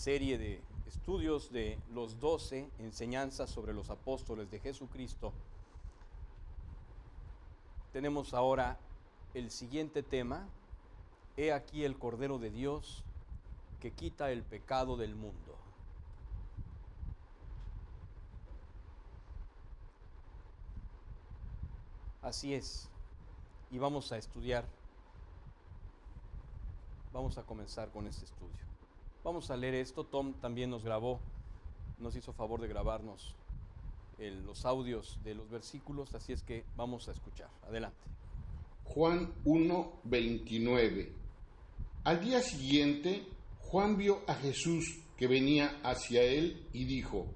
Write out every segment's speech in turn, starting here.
serie de estudios de los 12 enseñanzas sobre los apóstoles de Jesucristo. Tenemos ahora el siguiente tema: He aquí el Cordero de Dios que quita el pecado del mundo. Así es, y vamos a estudiar, vamos a comenzar con este estudio. Vamos a leer esto. Tom también nos hizo favor de grabarnos los audios de los versículos, así es que vamos a escuchar. Adelante. Juan 1:29. Al día siguiente, Juan vio a Jesús que venía hacia él y dijo: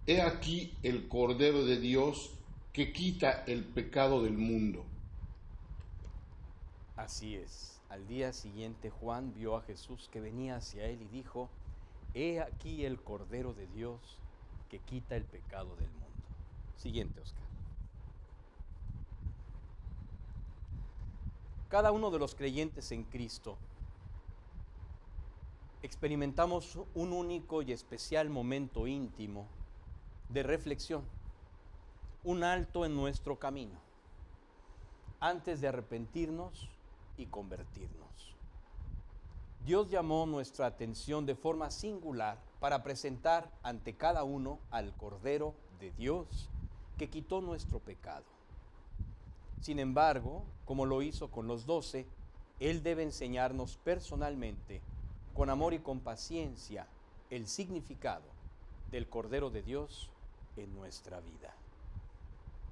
He aquí el Cordero de Dios que quita el pecado del mundo. Así es. Al día siguiente Juan vio a Jesús que venía hacia él y dijo: He aquí el Cordero de Dios que quita el pecado del mundo. Siguiente, Oscar. Cada uno de los creyentes en Cristo experimentamos un único y especial momento íntimo de reflexión, un alto en nuestro camino, antes de arrepentirnos y convertirnos. Dios llamó nuestra atención de forma singular para presentar ante cada uno al Cordero de Dios que quitó nuestro pecado. Sin embargo, como lo hizo con los 12, Él debe enseñarnos personalmente, con amor y con paciencia, el significado del Cordero de Dios en nuestra vida.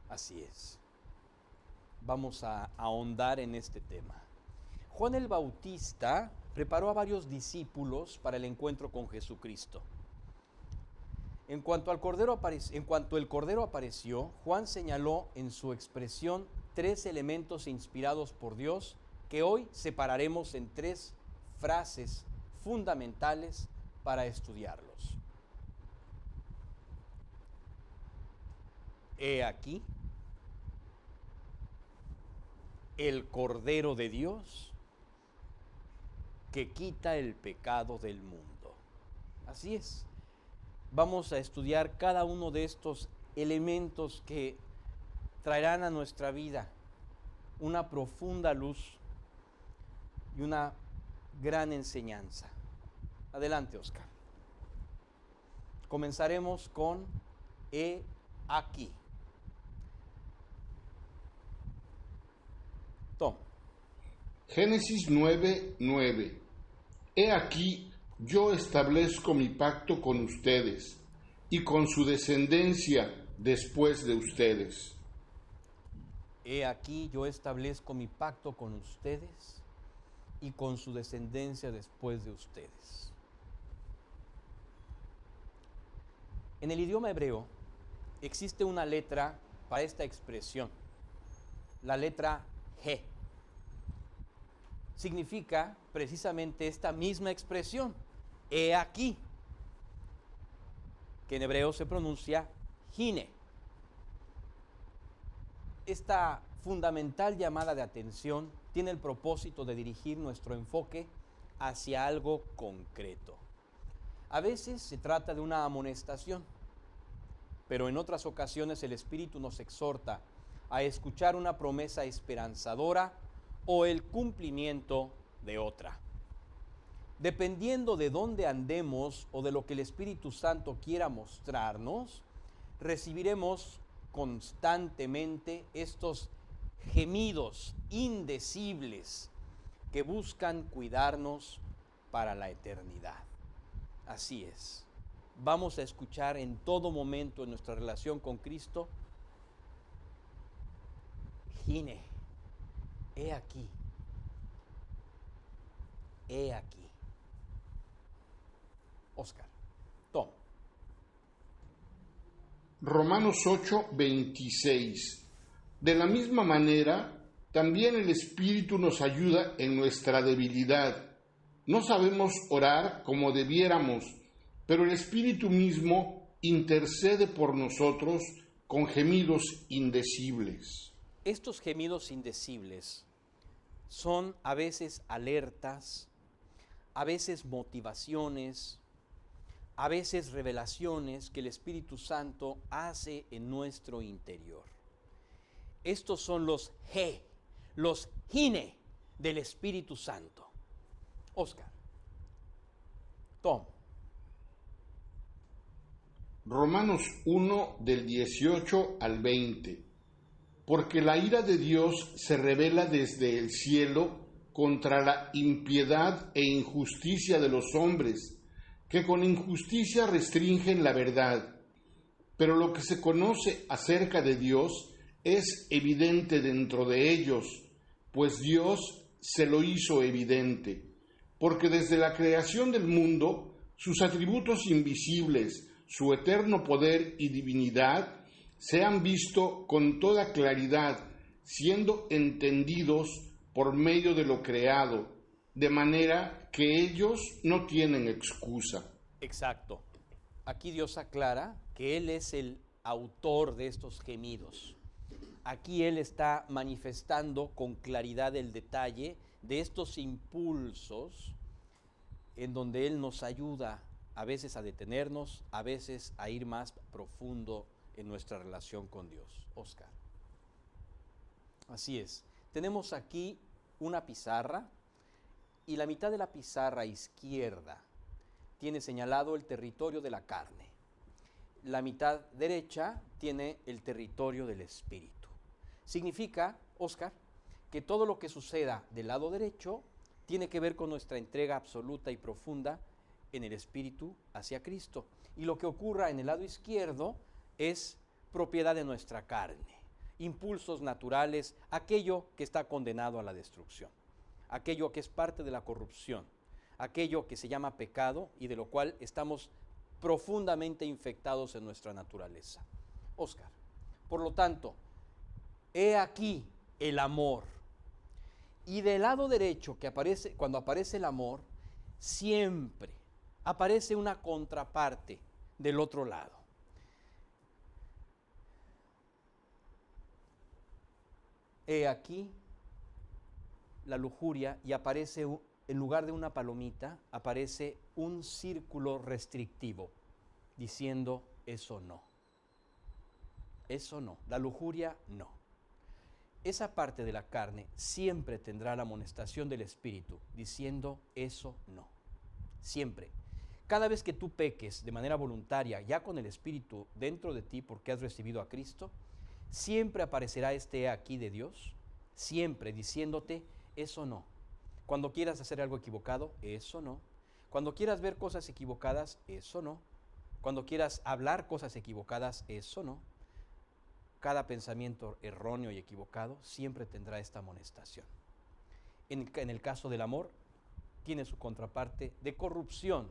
Así es. Vamos a ahondar en este tema. Juan el Bautista preparó a varios discípulos para el encuentro con Jesucristo. En cuanto el Cordero apareció, Juan señaló en su expresión 3 elementos inspirados por Dios que hoy separaremos en 3 frases fundamentales para estudiarlos. He aquí el Cordero de Dios que quita el pecado del mundo. Así es. Vamos a estudiar cada uno de estos elementos que traerán a nuestra vida una profunda luz y una gran enseñanza. Adelante, Oscar. Comenzaremos con He aquí. Tom. Génesis 9:9. He aquí yo establezco mi pacto con ustedes y con su descendencia después de ustedes. He aquí yo establezco mi pacto con ustedes y con su descendencia después de ustedes. En el idioma hebreo existe una letra para esta expresión, la letra He. Significa precisamente esta misma expresión, he aquí, que en hebreo se pronuncia Hine. Esta fundamental llamada de atención tiene el propósito de dirigir nuestro enfoque hacia algo concreto. A veces se trata de una amonestación, pero en otras ocasiones el Espíritu nos exhorta a escuchar una promesa esperanzadora o el cumplimiento de otra. Dependiendo de dónde andemos o de lo que el Espíritu Santo quiera mostrarnos, recibiremos constantemente estos gemidos indecibles que buscan cuidarnos para la eternidad. Así es. Vamos a escuchar en todo momento en nuestra relación con Cristo: Hine, he aquí, he aquí. Oscar, Tom. Romanos 8:26. De la misma manera, también el Espíritu nos ayuda en nuestra debilidad. No sabemos orar como debiéramos, pero el Espíritu mismo intercede por nosotros con gemidos indecibles. Estos gemidos indecibles son a veces alertas, a veces motivaciones, a veces revelaciones que el Espíritu Santo hace en nuestro interior. Estos son los los gine del Espíritu Santo. Oscar. Tom. Romanos 1 del 18 al 20. Porque la ira de Dios se revela desde el cielo contra la impiedad e injusticia de los hombres, que con injusticia restringen la verdad. Pero lo que se conoce acerca de Dios es evidente dentro de ellos, pues Dios se lo hizo evidente, porque desde la creación del mundo, sus atributos invisibles, su eterno poder y divinidad, se han visto con toda claridad, siendo entendidos por medio de lo creado, de manera que ellos no tienen excusa. Exacto. Aquí Dios aclara que Él es el autor de estos gemidos. Aquí Él está manifestando con claridad el detalle de estos impulsos en donde Él nos ayuda a veces a detenernos, a veces a ir más profundo en nuestra relación con Dios. Oscar. Así es. Tenemos aquí una pizarra y la mitad de la pizarra izquierda tiene señalado el territorio de la carne. La mitad derecha tiene el territorio del espíritu. Significa, Oscar, que todo lo que suceda del lado derecho tiene que ver con nuestra entrega absoluta y profunda en el espíritu hacia Cristo. Y lo que ocurra en el lado izquierdo es propiedad de nuestra carne, impulsos naturales, aquello que está condenado a la destrucción, aquello que es parte de la corrupción, aquello que se llama pecado y de lo cual estamos profundamente infectados en nuestra naturaleza. Oscar, por lo tanto, he aquí el amor. Y del lado derecho, que aparece, cuando aparece el amor, siempre aparece una contraparte del otro lado. He aquí la lujuria y aparece, en lugar de una palomita, aparece un círculo restrictivo, diciendo eso no. Eso no, la lujuria no. Esa parte de la carne siempre tendrá la amonestación del Espíritu, diciendo eso no. Siempre. Cada vez que tú peques de manera voluntaria, ya con el Espíritu dentro de ti porque has recibido a Cristo, siempre aparecerá este aquí de Dios, siempre diciéndote eso no. Cuando quieras hacer algo equivocado, eso no. Cuando quieras ver cosas equivocadas, eso no. Cuando quieras hablar cosas equivocadas, eso no. Cada pensamiento erróneo y equivocado siempre tendrá esta amonestación. En el caso del amor, tiene su contraparte de corrupción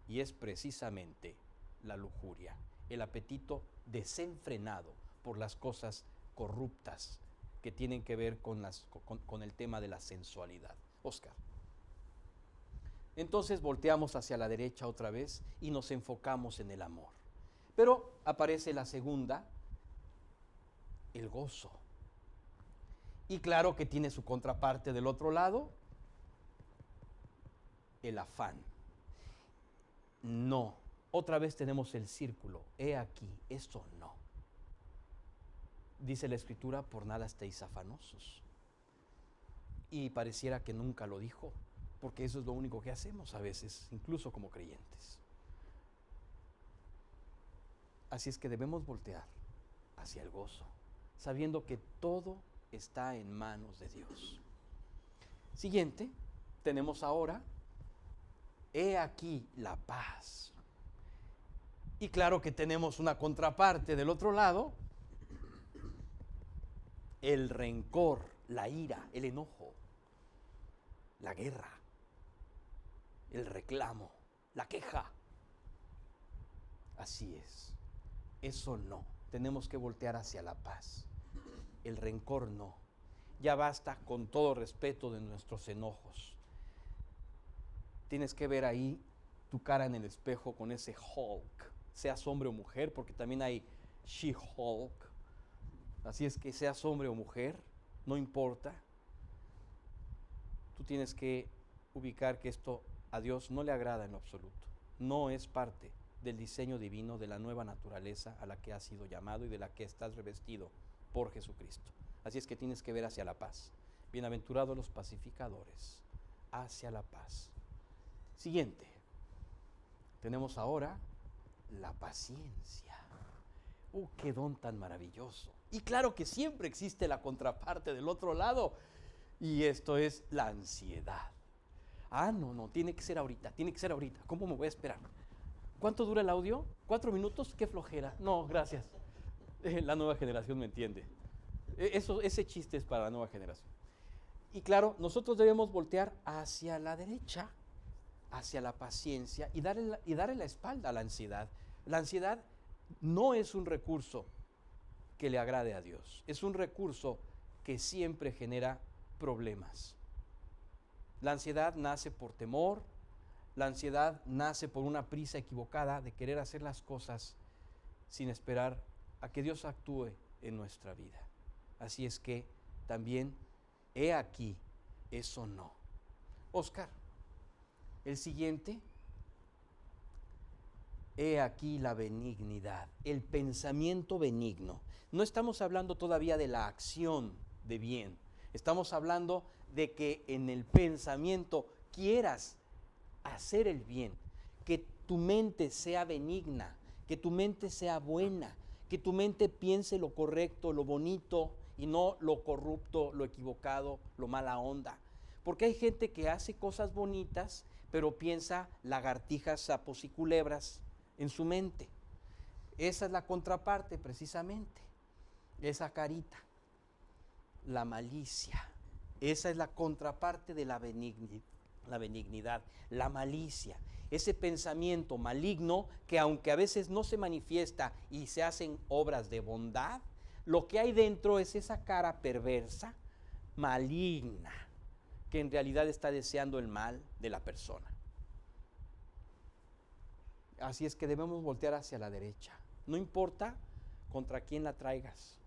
y es precisamente la lujuria, el apetito desenfrenado por las cosas corruptas que tienen que ver con el tema de la sensualidad. Oscar. Entonces volteamos hacia la derecha otra vez y nos enfocamos en el amor. Pero aparece la segunda, el gozo. Y claro que tiene su contraparte del otro lado, el afán. No, otra vez tenemos el círculo. He aquí, esto no. Dice la Escritura, por nada estéis afanosos. Y pareciera que nunca lo dijo, porque eso es lo único que hacemos a veces, incluso como creyentes. Así es que debemos voltear hacia el gozo, sabiendo que todo está en manos de Dios. Siguiente, tenemos ahora, he aquí la paz. Y claro que tenemos una contraparte del otro lado, el rencor, la ira, el enojo, la guerra, el reclamo, la queja. Así es, eso no. Tenemos que voltear hacia la paz. El rencor no. Ya basta, con todo respeto, de nuestros enojos. Tienes que ver ahí tu cara en el espejo con ese Hulk, seas hombre o mujer, porque también hay She-Hulk. Así es que seas hombre o mujer, no importa. Tú tienes que ubicar que esto a Dios no le agrada en lo absoluto. no es parte del diseño divino de la nueva naturaleza a la que has sido llamado y de la que estás revestido por Jesucristo. Así es que tienes que ver hacia la paz. Bienaventurados los pacificadores, hacia la paz. Siguiente. Tenemos ahora la paciencia. ¡Qué don tan maravilloso! Y claro que siempre existe la contraparte del otro lado, y esto es la ansiedad. No, tiene que ser ahorita. ¿Cómo me voy a esperar? ¿Cuánto dura el audio? ¿4 minutos? ¡Qué flojera! No, gracias. La nueva generación me entiende. Ese chiste es para la nueva generación. Y claro, nosotros debemos voltear hacia la derecha, hacia la paciencia y darle la espalda a la ansiedad. La ansiedad no es un recurso que le agrade a Dios, es un recurso que siempre genera problemas. La ansiedad nace por temor, la ansiedad nace por una prisa equivocada de querer hacer las cosas sin esperar a que Dios actúe en nuestra vida. Así es que también, he aquí, eso no. Oscar, el siguiente, he aquí la benignidad, el pensamiento benigno. No estamos hablando todavía de la acción de bien, estamos hablando de que en el pensamiento quieras hacer el bien, que tu mente sea benigna, que tu mente sea buena, que tu mente piense lo correcto, lo bonito y no lo corrupto, lo equivocado, lo mala onda. Porque hay gente que hace cosas bonitas, pero piensa lagartijas, sapos y culebras en su mente. Esa es la contraparte precisamente, esa carita, la malicia. Esa es la contraparte de la benignidad, la malicia, ese pensamiento maligno que aunque a veces no se manifiesta y se hacen obras de bondad, lo que hay dentro es esa cara perversa, maligna, que en realidad está deseando el mal de la persona. Así es que debemos voltear hacia la derecha. No importa contra quién la traigas,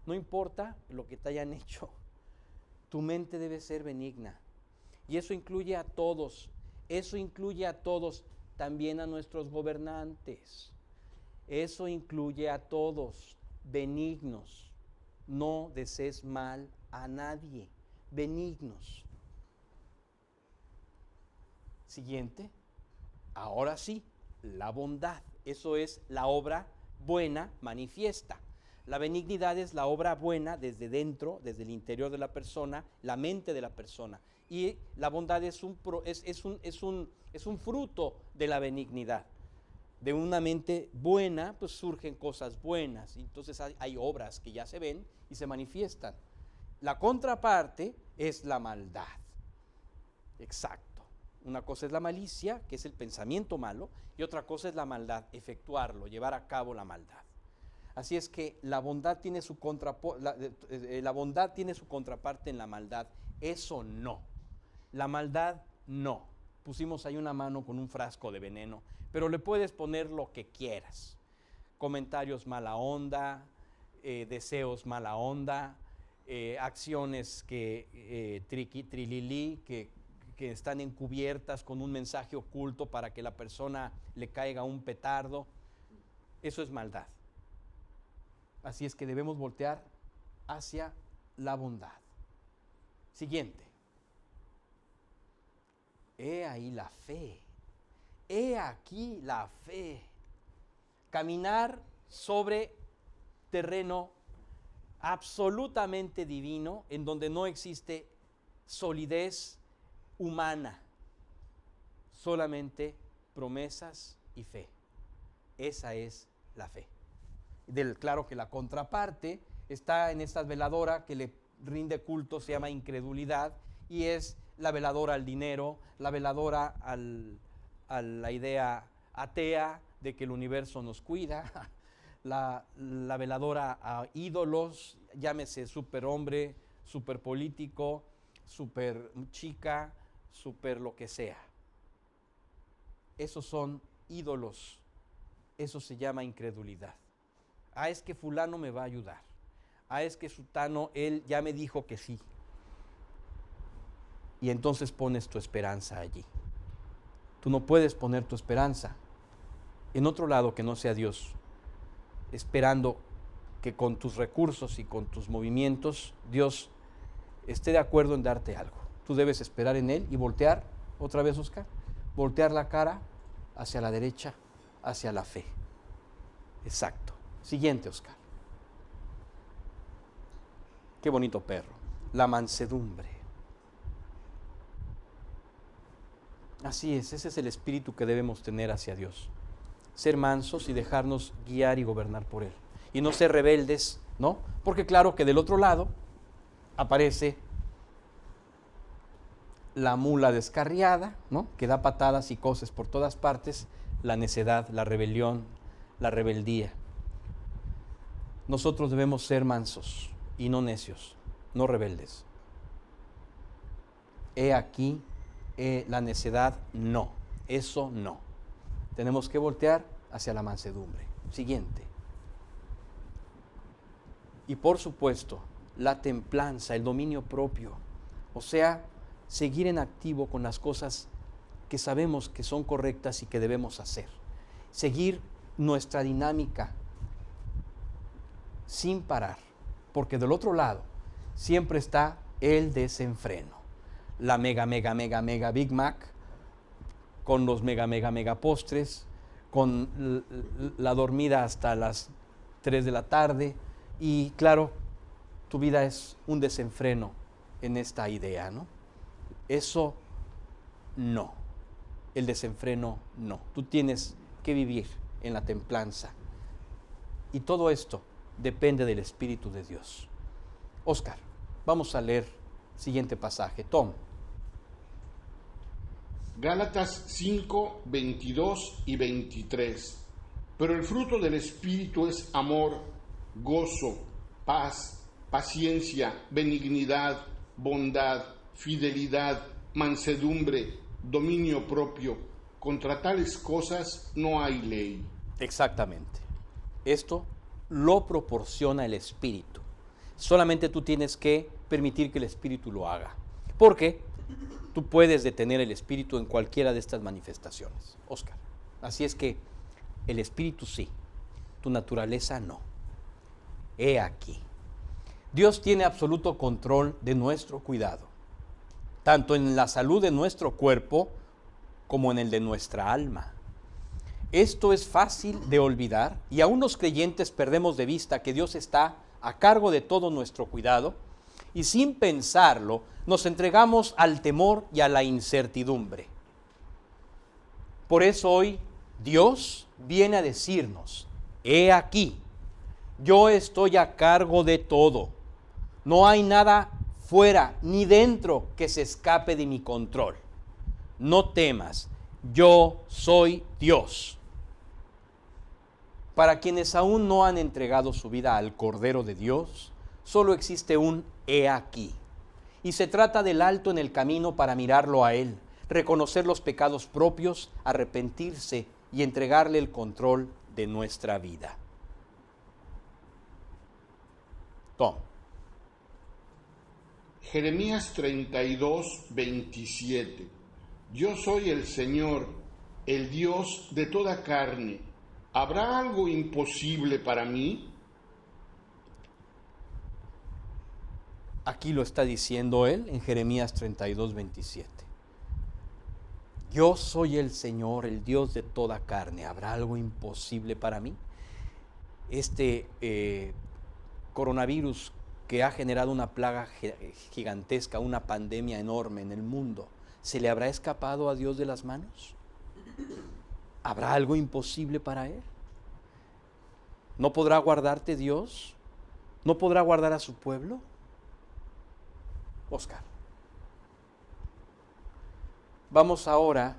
no importa lo que te hayan hecho, tu mente debe ser benigna. Y eso incluye a todos, también a nuestros gobernantes. Eso incluye a todos, benignos. No desees mal a nadie, benignos. Siguiente, ahora sí, la bondad. Eso es la obra buena manifiesta. La benignidad es la obra buena desde dentro, desde el interior de la persona, la mente de la persona. Y la bondad es un fruto de la benignidad. De una mente buena, pues surgen cosas buenas. Entonces hay obras que ya se ven y se manifiestan. La contraparte es la maldad. Exacto. Una cosa es la malicia, que es el pensamiento malo, y otra cosa es la maldad, efectuarlo, llevar a cabo la maldad. Así es que la bondad tiene su contraparte en la maldad. Eso no. La maldad no. Pusimos ahí una mano con un frasco de veneno, pero le puedes poner lo que quieras. Comentarios mala onda, deseos mala onda, acciones trililí, que están encubiertas con un mensaje oculto para que la persona le caiga un petardo. Eso es maldad. Así es que debemos voltear hacia la bondad. Siguiente. He ahí la fe. He aquí la fe. Caminar sobre terreno absolutamente divino, en donde no existe solidez humana, solamente promesas y fe. Esa es la fe. Claro que la contraparte está en esta veladora que le rinde culto, se llama incredulidad, y es la veladora al dinero, la veladora a la idea atea de que el universo nos cuida, la veladora a ídolos, llámese superhombre, superpolítico, super chica, super lo que sea. Esos son ídolos, eso se llama incredulidad. Es que fulano me va a ayudar. Es que sutano, él ya me dijo que sí. Y entonces pones tu esperanza allí. Tú no puedes poner tu esperanza en otro lado que no sea Dios, esperando que con tus recursos y con tus movimientos Dios esté de acuerdo en darte algo. Tú debes esperar en Él y voltear, otra vez Oscar, voltear la cara hacia la derecha, hacia la fe. Exacto. Siguiente, Oscar. Qué bonito perro. La mansedumbre. Así es, ese es el espíritu que debemos tener hacia Dios. Ser mansos y dejarnos guiar y gobernar por Él. Y no ser rebeldes, ¿no? Porque claro que del otro lado aparece la mula descarriada, ¿no? Que da patadas y cosas por todas partes, la necedad, la rebelión, la rebeldía. Nosotros debemos ser mansos y no necios, no rebeldes. He aquí la necedad, no, eso no. Tenemos que voltear hacia la mansedumbre. Siguiente. Y por supuesto, la templanza, el dominio propio, o sea, seguir en activo con las cosas que sabemos que son correctas y que debemos hacer. Seguir nuestra dinámica sin parar, porque del otro lado siempre está el desenfreno. La mega Big Mac, con los mega postres, con la dormida hasta las 3 de la tarde, y claro, tu vida es un desenfreno en esta idea, ¿no? Eso no, el desenfreno no. Tú tienes que vivir en la templanza. Y todo esto depende del Espíritu de Dios. Oscar, vamos a leer el siguiente pasaje. Tom. Gálatas 5, 22 y 23. Pero el fruto del Espíritu es amor, gozo, paz, paciencia, benignidad, bondad, fidelidad, mansedumbre, dominio propio. Contra tales cosas no hay ley. Exactamente. Esto lo proporciona el Espíritu. Solamente tú tienes que permitir que el Espíritu lo haga. Porque tú puedes detener el Espíritu en cualquiera de estas manifestaciones, Oscar. Así es que el Espíritu sí, tu naturaleza no. He aquí. Dios tiene absoluto control de nuestro cuidado, tanto en la salud de nuestro cuerpo como en el de nuestra alma. Esto es fácil de olvidar y aún los creyentes perdemos de vista que Dios está a cargo de todo nuestro cuidado y sin pensarlo nos entregamos al temor y a la incertidumbre. Por eso hoy Dios viene a decirnos, he aquí, yo estoy a cargo de todo. No hay nada fuera ni dentro que se escape de mi control. No temas, yo soy Dios. Para quienes aún no han entregado su vida al Cordero de Dios, solo existe un he aquí. Y se trata del alto en el camino para mirarlo a Él, reconocer los pecados propios, arrepentirse y entregarle el control de nuestra vida. Tom. Jeremías 32, 27. Yo soy el Señor, el Dios de toda carne. ¿Habrá algo imposible para mí? Aquí lo está diciendo Él en Jeremías 32, 27. Yo soy el Señor, el Dios de toda carne. ¿Habrá algo imposible para mí? Este coronavirus que ha generado una plaga gigantesca, una pandemia enorme en el mundo, ¿se le habrá escapado a Dios de las manos? ¿Habrá algo imposible para Él? ¿No podrá guardarte Dios? ¿No podrá guardar a su pueblo? Oscar. Vamos ahora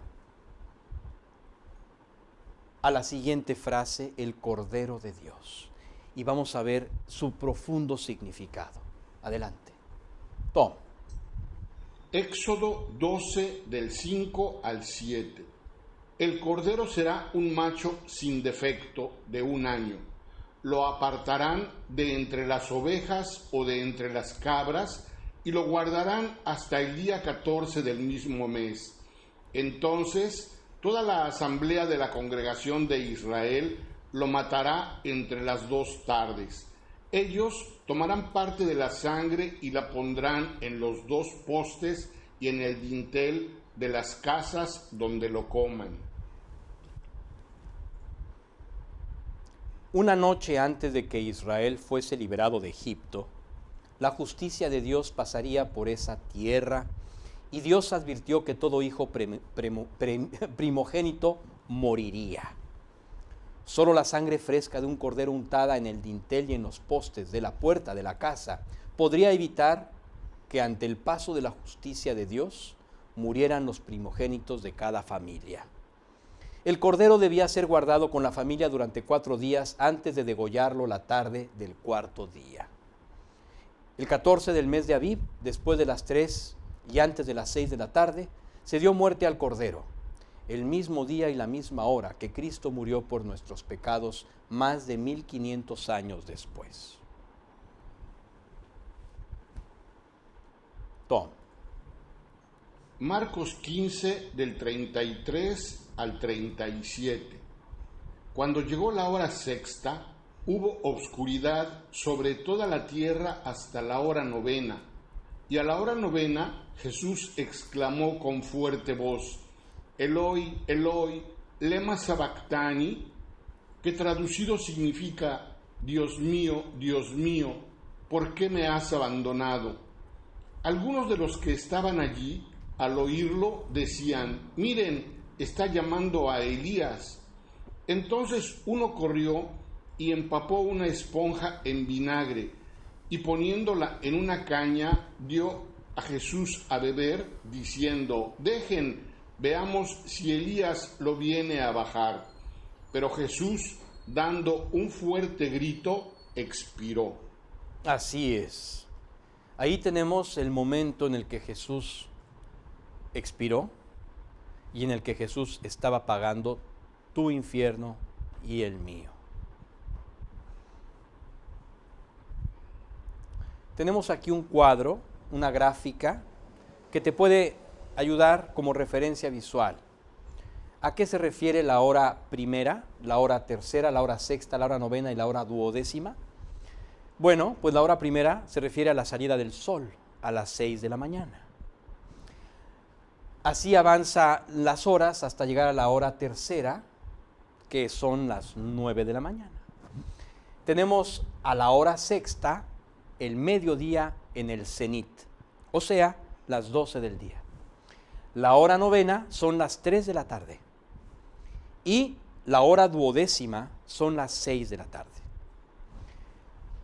a la siguiente frase, el Cordero de Dios. Y vamos a ver su profundo significado. Adelante. Tom. Éxodo 12, del 5 al 7. El cordero será un macho sin defecto de 1 año. Lo apartarán de entre las ovejas o de entre las cabras y lo guardarán hasta el día 14 del mismo mes. Entonces toda la asamblea de la congregación de Israel lo matará entre las 2 tardes. Ellos tomarán parte de la sangre y la pondrán en los 2 postes y en el dintel de las casas donde lo coman. Una noche antes de que Israel fuese liberado de Egipto, la justicia de Dios pasaría por esa tierra y Dios advirtió que todo hijo primogénito moriría. Solo la sangre fresca de un cordero untada en el dintel y en los postes de la puerta de la casa podría evitar que ante el paso de la justicia de Dios murieran los primogénitos de cada familia. El cordero debía ser guardado con la familia durante 4 días antes de degollarlo la tarde del 4º día. El 14 del mes de Abib, después de las 3 y antes de las 6 de la tarde, se dio muerte al cordero, el mismo día y la misma hora que Cristo murió por nuestros pecados más de 1500 años después. Tom. Marcos 15 del 33 al 37. Cuando llegó la hora sexta, hubo obscuridad sobre toda la tierra hasta la hora 9. Y a la hora 9 Jesús exclamó con fuerte voz: Eloi, Eloi, lema sabactani, que traducido significa: Dios mío, ¿por qué me has abandonado? Algunos de los que estaban allí, al oírlo, decían: miren, está llamando a Elías. Entonces uno corrió y empapó una esponja en vinagre, y poniéndola en una caña, dio a Jesús a beber, diciendo: dejen, veamos si Elías lo viene a bajar. Pero Jesús, dando un fuerte grito, expiró. Así es. Ahí tenemos el momento en el que Jesús expiró y en el que Jesús estaba pagando tu infierno y el mío. Tenemos aquí un cuadro, una gráfica, que te puede ayudar como referencia visual. ¿A qué se refiere la hora primera, la hora tercera, la hora sexta, la hora 9 y la hora 12? Bueno, pues la hora primera se refiere a la salida del sol, a las 6 de la mañana. Así avanza las horas hasta llegar a la hora tercera, que son las 9 de la mañana. Tenemos a la hora sexta el mediodía en el cenit, o sea, las 12 del día. La hora 9 son las 3 de la tarde y la hora 12 son las 6 de la tarde.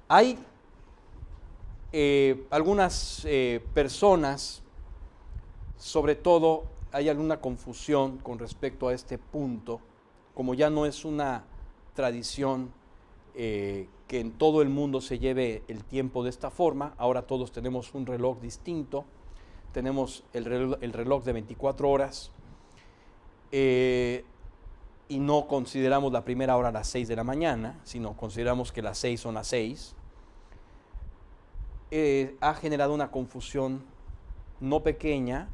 Hay algunas personas, sobre todo hay alguna confusión con respecto a este punto, como ya no es una tradición que en todo el mundo se lleve el tiempo de esta forma. Ahora todos tenemos un reloj distinto, tenemos el reloj de 24 horas y no consideramos la primera hora a las 6 de la mañana, sino consideramos que las 6 son las 6. Ha generado una confusión no pequeña,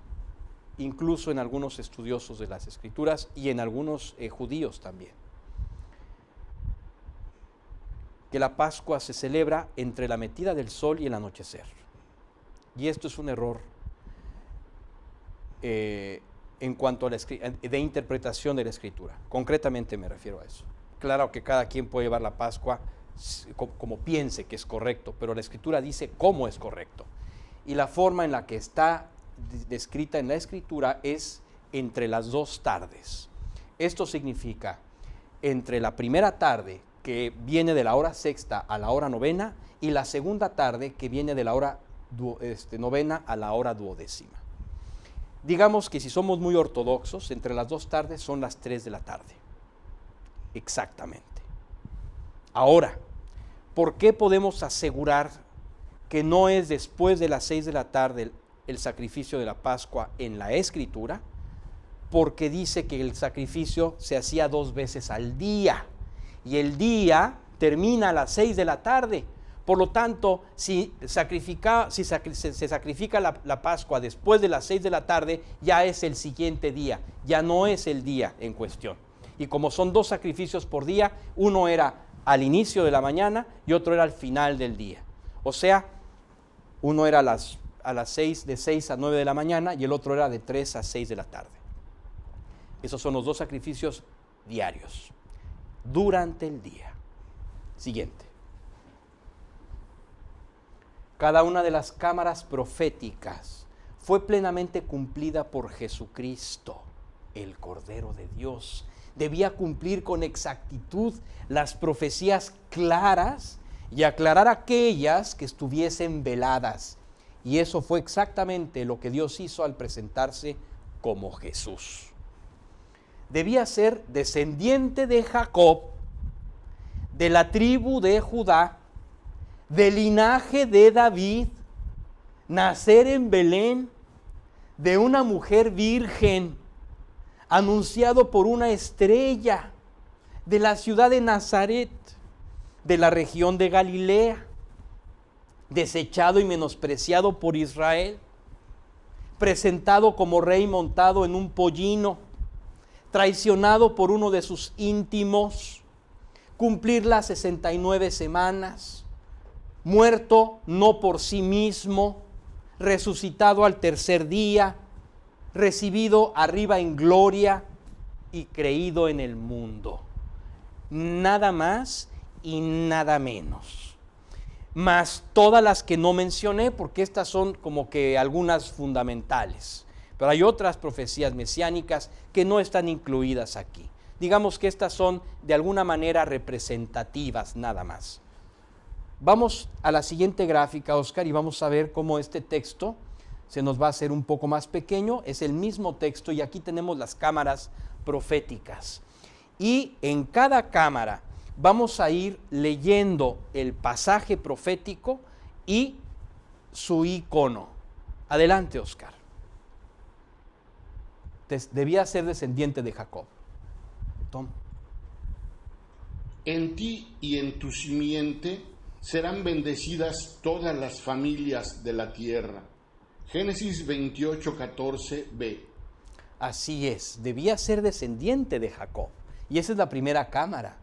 incluso en algunos estudiosos de las Escrituras y en algunos judíos también. Que la Pascua se celebra entre la metida del sol y el anochecer. Y esto es un error en cuanto a de interpretación de la Escritura. Concretamente me refiero a eso. Claro que cada quien puede llevar la Pascua como piense que es correcto, pero la Escritura dice cómo es correcto. Y la forma en la que está descrita en la Escritura es entre las 2 tardes. Esto significa entre la primera tarde, que viene de la hora sexta a la hora 9, y la segunda tarde, que viene de la hora 9 a la hora 12. Digamos que si somos muy ortodoxos, entre las 2 tardes son las 3 de la tarde. Exactamente. Ahora, ¿por qué podemos asegurar que no es después de las 6 de la tarde el sacrificio de la Pascua en la Escritura? Porque dice que el sacrificio se hacía 2 veces al día y el día termina a las 6 de la tarde. Por lo tanto, si se sacrifica la Pascua después de las 6 de la tarde, ya es el siguiente día, ya no es el día en cuestión. Y como son 2 sacrificios por día, uno era al inicio de la mañana y otro era al final del día. O sea, uno era a las 6, de 6 a 9 de la mañana, y el otro era de 3 a 6 de la tarde. Esos son los 2 sacrificios diarios, durante el día. Siguiente. Cada una de las cámaras proféticas fue plenamente cumplida por Jesucristo, el Cordero de Dios. Debía cumplir con exactitud las profecías claras y aclarar aquellas que estuviesen veladas. Y eso fue exactamente lo que Dios hizo al presentarse como Jesús. Debía ser descendiente de Jacob, de la tribu de Judá, del linaje de David, nacer en Belén, de una mujer virgen, anunciado por una estrella, de la ciudad de Nazaret, de la región de Galilea, desechado y menospreciado por Israel, presentado como rey montado en un pollino, traicionado por uno de sus íntimos, cumplir las 69 semanas, muerto no por sí mismo, resucitado al tercer día, recibido arriba en gloria y creído en el mundo. Nada más y nada menos. Más todas las que no mencioné, porque estas son como que algunas fundamentales. Pero hay otras profecías mesiánicas que no están incluidas aquí. Digamos que estas son de alguna manera representativas nada más. Vamos a la siguiente gráfica, Oscar, y vamos a ver cómo este texto se nos va a hacer un poco más pequeño. Es el mismo texto y aquí tenemos las cámaras proféticas. Y en cada cámara vamos a ir leyendo el pasaje profético y su icono. Adelante, Oscar. Debía ser descendiente de Jacob. Tom. En ti y en tu simiente serán bendecidas todas las familias de la tierra. Génesis 28:14b. Así es, debía ser descendiente de Jacob. Y esa es la primera cámara.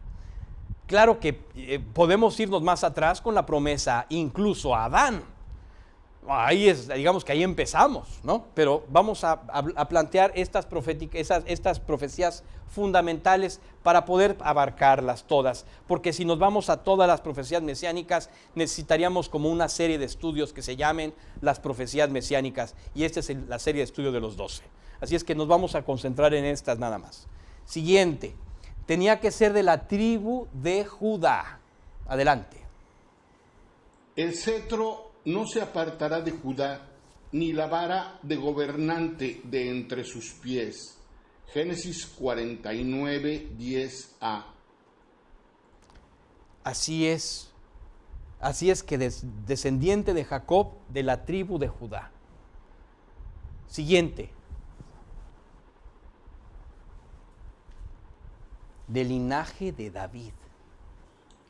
Claro que podemos irnos más atrás con la promesa incluso a Adán. Ahí es, digamos que ahí empezamos, ¿no? Pero vamos a plantear estas profecías fundamentales para poder abarcarlas todas, porque si nos vamos a todas las profecías mesiánicas, necesitaríamos como una serie de estudios que se llamen las profecías mesiánicas, y esta es la serie de estudios de los 12. Así es que nos vamos a concentrar en estas nada más. Siguiente, tenía que ser de la tribu de Judá. Adelante. El cetro no se apartará de Judá, ni la vara de gobernante de entre sus pies. Génesis 49:10a. Así es que descendiente de Jacob, de la tribu de Judá. Siguiente. Del linaje de David.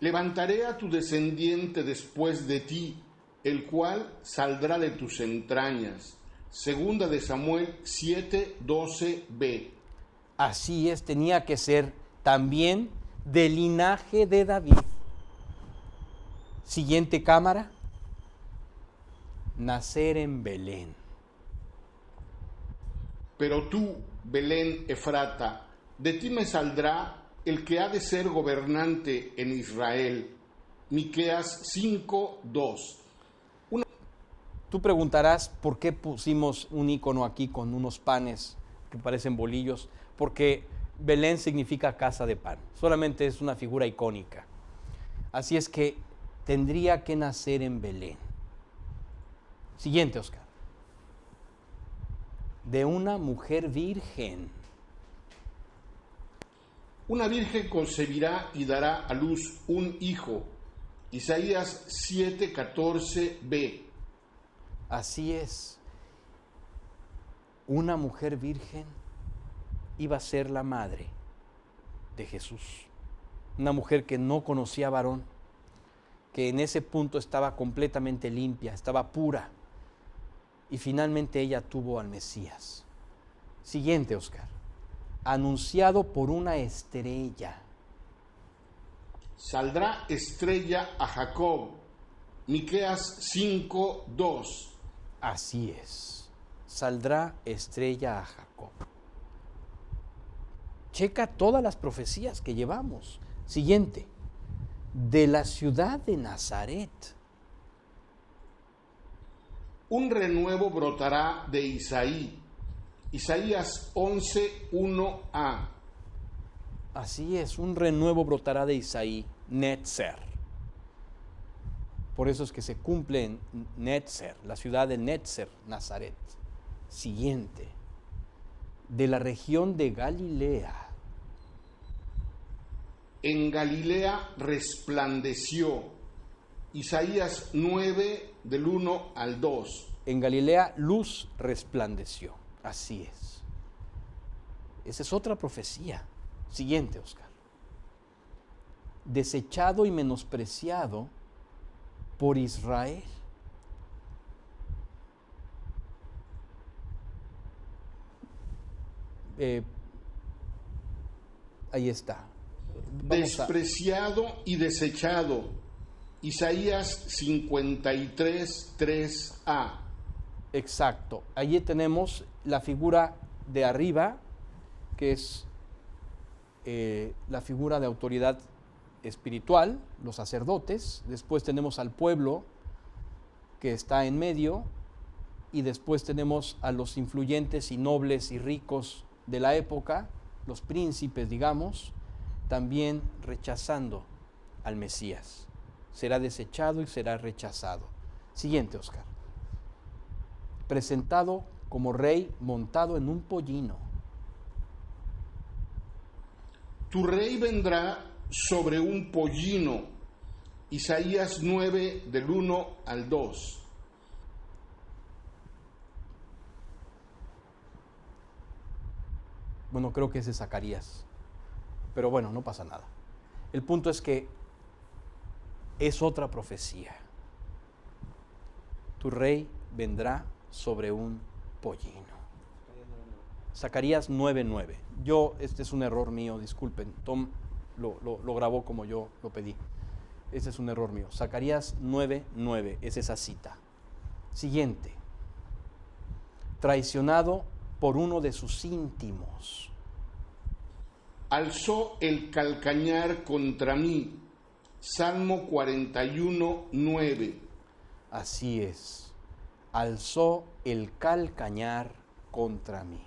Levantaré a tu descendiente después de ti, el cual saldrá de tus entrañas. Segunda de Samuel 7:12b. Así es, tenía que ser también del linaje de David. Siguiente cámara. Nacer en Belén. Pero tú, Belén Efrata, de ti me saldrá el que ha de ser gobernante en Israel. Miqueas 5:2. Tú preguntarás por qué pusimos un icono aquí con unos panes que parecen bolillos, porque Belén significa casa de pan, solamente es una figura icónica. Así es que tendría que nacer en Belén. Siguiente, Oscar. De una mujer virgen. Una virgen concebirá y dará a luz un hijo. Isaías 7:14b. Así es. Una mujer virgen iba a ser la madre de Jesús. Una mujer que no conocía varón. que en ese punto estaba completamente limpia, estaba pura. Y finalmente ella tuvo al Mesías. Siguiente, Oscar. Anunciado por una estrella. Saldrá estrella a Jacob. Miqueas 5:2. Así es. Saldrá estrella a Jacob. Checa todas las profecías que llevamos. Siguiente. De la ciudad de Nazaret. Un renuevo brotará de Isaí. Isaías 11:1a. Así es, un renuevo brotará de Isaí, Netzer. Por eso es que se cumple en Netzer, la ciudad de Netzer, Nazaret. Siguiente. De la región de Galilea. En Galilea resplandeció. Isaías 9, del 1 al 2. En Galilea luz resplandeció. Así es. Esa es otra profecía. Siguiente, Oscar. Desechado y menospreciado por Israel. Ahí está. Despreciado y desechado. Isaías 53:3a. Exacto. Allí tenemos la figura de arriba, que es la figura de autoridad espiritual, los sacerdotes. Después tenemos al pueblo que está en medio, y después tenemos a los influyentes y nobles y ricos de la época, los príncipes, digamos, también rechazando al Mesías. Será desechado y será rechazado. Siguiente, Oscar. Presentado como rey montado en un pollino. Tu rey vendrá sobre un pollino. Isaías 9, del 1 al 2. Bueno, creo que ese es Zacarías. Pero bueno, no pasa nada. El punto es que es otra profecía. Tu rey vendrá sobre un pollino. Zacarías 9:9. Este es un error mío, disculpen. Tom lo grabó como yo lo pedí. Este es un error mío. Zacarías 9:9 es esa cita. Siguiente. Traicionado por uno de sus íntimos. Alzó el calcañar contra mí. Salmo 41:9. Así es. Alzó el calcañar contra mí.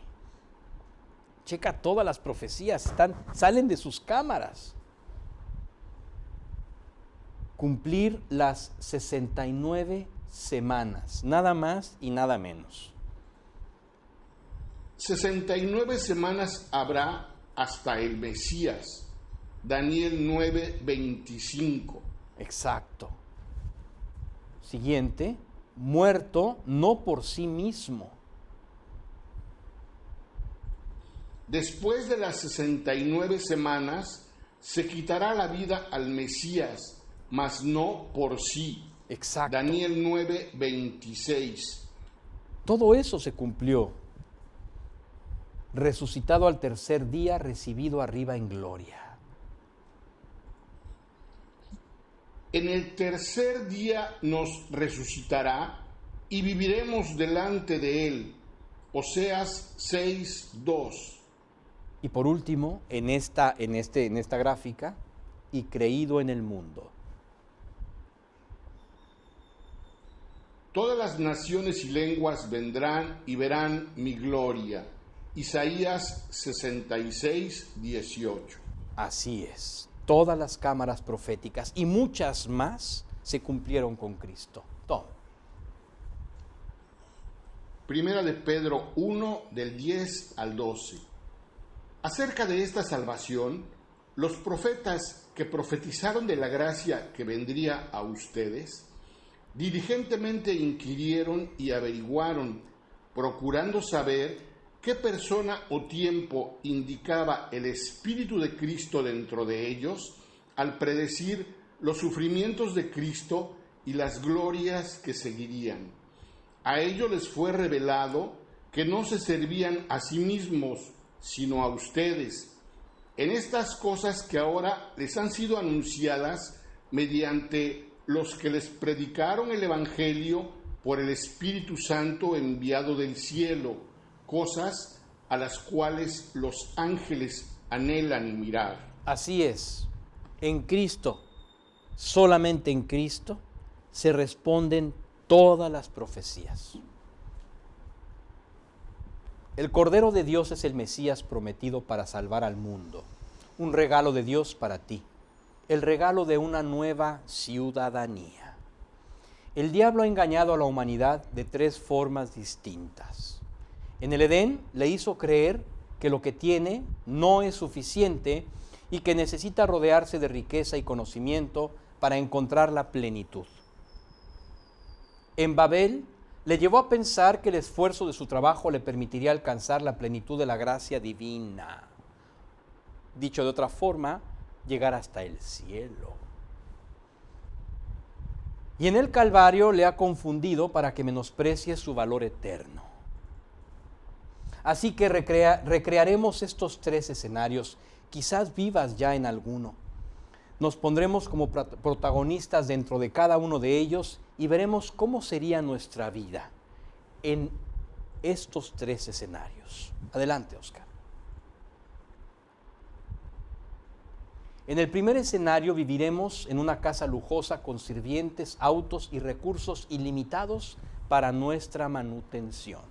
Checa todas las profecías, salen de sus cámaras. Cumplir las 69 semanas, nada más y nada menos. 69 semanas habrá hasta el Mesías. Daniel 9:25. Exacto. Siguiente, muerto no por sí mismo. Después de las 69 semanas, se quitará la vida al Mesías, mas no por sí. Exacto. Daniel 9:26. Todo eso se cumplió. Resucitado al tercer día, recibido arriba en gloria. En el tercer día nos resucitará y viviremos delante de él. Oseas 6:2. Y por último, en esta gráfica, y creído en el mundo. Todas las naciones y lenguas vendrán y verán mi gloria. Isaías 66:18. Así es. Todas las cámaras proféticas y muchas más se cumplieron con Cristo. Todo. Primera de Pedro 1, del 10 al 12. Acerca de esta salvación, los profetas que profetizaron de la gracia que vendría a ustedes, diligentemente inquirieron y averiguaron, procurando saber qué persona o tiempo indicaba el Espíritu de Cristo dentro de ellos al predecir los sufrimientos de Cristo y las glorias que seguirían. A ellos les fue revelado que no se servían a sí mismos, sino a ustedes, en estas cosas que ahora les han sido anunciadas mediante los que les predicaron el Evangelio por el Espíritu Santo enviado del cielo, cosas a las cuales los ángeles anhelan mirar. Así es, en Cristo, solamente en Cristo, se responden todas las profecías. El Cordero de Dios es el Mesías prometido para salvar al mundo, un regalo de Dios para ti, el regalo de una nueva ciudadanía. El diablo ha engañado a la humanidad de tres formas distintas. En el Edén le hizo creer que lo que tiene no es suficiente y que necesita rodearse de riqueza y conocimiento para encontrar la plenitud. En Babel le llevó a pensar que el esfuerzo de su trabajo le permitiría alcanzar la plenitud de la gracia divina. Dicho de otra forma, llegar hasta el cielo. Y en el Calvario le ha confundido para que menosprecie su valor eterno. Así que recrearemos estos tres escenarios, quizás vivas ya en alguno. Nos pondremos como protagonistas dentro de cada uno de ellos y veremos cómo sería nuestra vida en estos tres escenarios. Adelante, Oscar. En el primer escenario viviremos en una casa lujosa con sirvientes, autos y recursos ilimitados para nuestra manutención.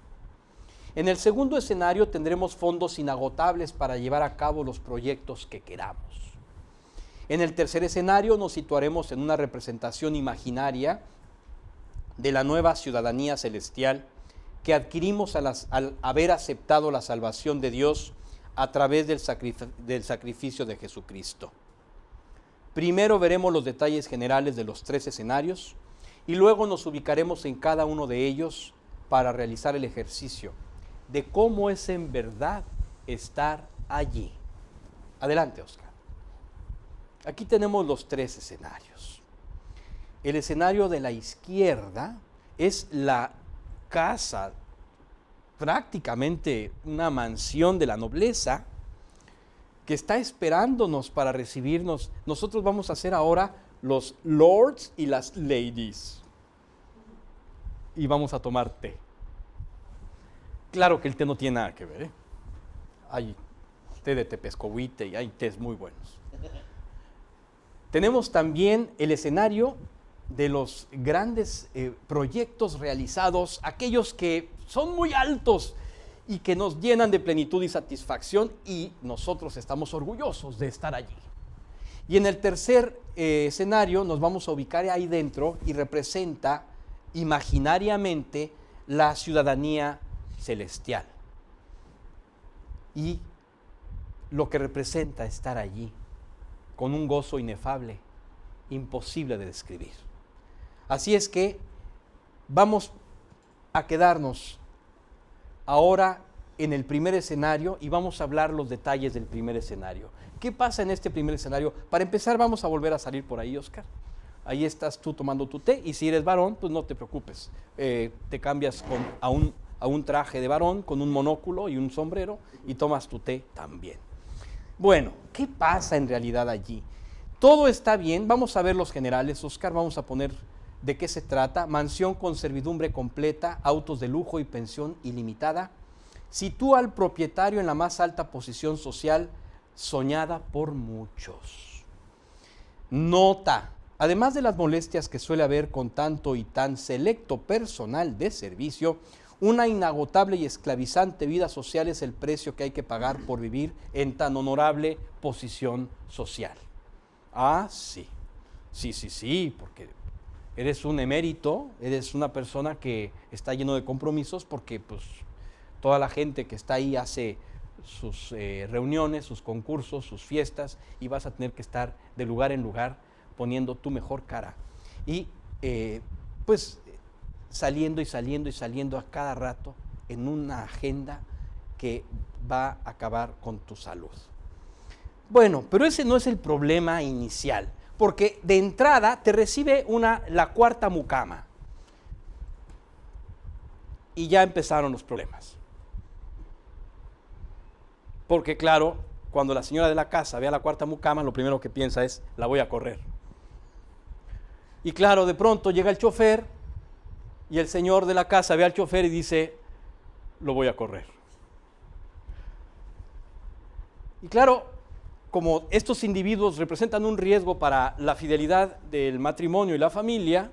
En el segundo escenario tendremos fondos inagotables para llevar a cabo los proyectos que queramos. En el tercer escenario nos situaremos en una representación imaginaria de la nueva ciudadanía celestial que adquirimos al haber aceptado la salvación de Dios a través del sacrificio de Jesucristo. Primero veremos los detalles generales de los tres escenarios y luego nos ubicaremos en cada uno de ellos para realizar el ejercicio de cómo es en verdad estar allí. Adelante, Oscar. Aquí tenemos los tres escenarios. El escenario de la izquierda es la casa, prácticamente una mansión de la nobleza, que está esperándonos para recibirnos. Nosotros vamos a ser ahora los lords y las ladies. Y vamos a tomar té. Claro que el té no tiene nada que ver, ¿eh? Hay té de tepescohuite y hay tés muy buenos. Tenemos también el escenario de los grandes proyectos realizados, aquellos que son muy altos y que nos llenan de plenitud y satisfacción, y nosotros estamos orgullosos de estar allí. Y en el tercer escenario nos vamos a ubicar ahí dentro y representa imaginariamente la ciudadanía celestial y lo que representa estar allí con un gozo inefable, imposible de describir. Así es que vamos a quedarnos ahora en el primer escenario y vamos a hablar los detalles del primer escenario. ¿Qué pasa en este primer escenario? Para empezar, vamos a volver a salir por ahí, Oscar. Ahí estás tú tomando tu té, y si eres varón, pues no te preocupes. Te cambias a un traje de varón con un monóculo y un sombrero y tomas tu té también. Bueno, ¿qué pasa en realidad allí? Todo está bien, vamos a ver los generales, Oscar, vamos a poner de qué se trata. Mansión con servidumbre completa, autos de lujo y pensión ilimitada. Sitúa al propietario en la más alta posición social soñada por muchos. Nota, además de las molestias que suele haber con tanto y tan selecto personal de servicio, una inagotable y esclavizante vida social es el precio que hay que pagar por vivir en tan honorable posición social. Ah, sí, porque eres un emérito, eres una persona que está lleno de compromisos, porque pues toda la gente que está ahí hace sus reuniones, sus concursos, sus fiestas, y vas a tener que estar de lugar en lugar poniendo tu mejor cara. Y pues saliendo a cada rato en una agenda que va a acabar con tu salud. Bueno, pero ese no es el problema inicial. porque de entrada te recibe la cuarta mucama. Y ya empezaron los problemas. Porque claro, cuando la señora de la casa ve a la cuarta mucama, lo primero que piensa es, la voy a correr. Y claro, de pronto llega el chofer y el señor de la casa ve al chofer y dice, lo voy a correr. Y claro, como estos individuos representan un riesgo para la fidelidad del matrimonio y la familia,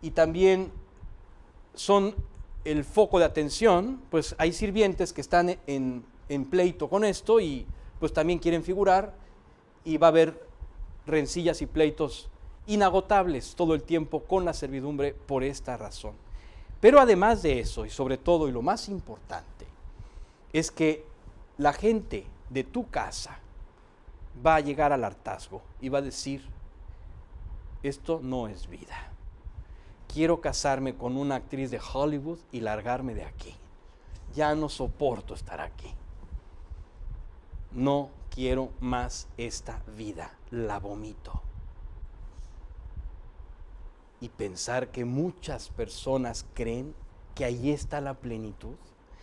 y también son el foco de atención, pues hay sirvientes que están en pleito con esto y pues también quieren figurar, y va a haber rencillas y pleitos inagotables todo el tiempo con la servidumbre por esta razón. Pero además de eso, y sobre todo, y lo más importante, es que la gente de tu casa va a llegar al hartazgo y va a decir, esto no es vida. Quiero casarme con una actriz de Hollywood y largarme de aquí. Ya no soporto estar aquí. No quiero más esta vida, la vomito. Y pensar que muchas personas creen que ahí está la plenitud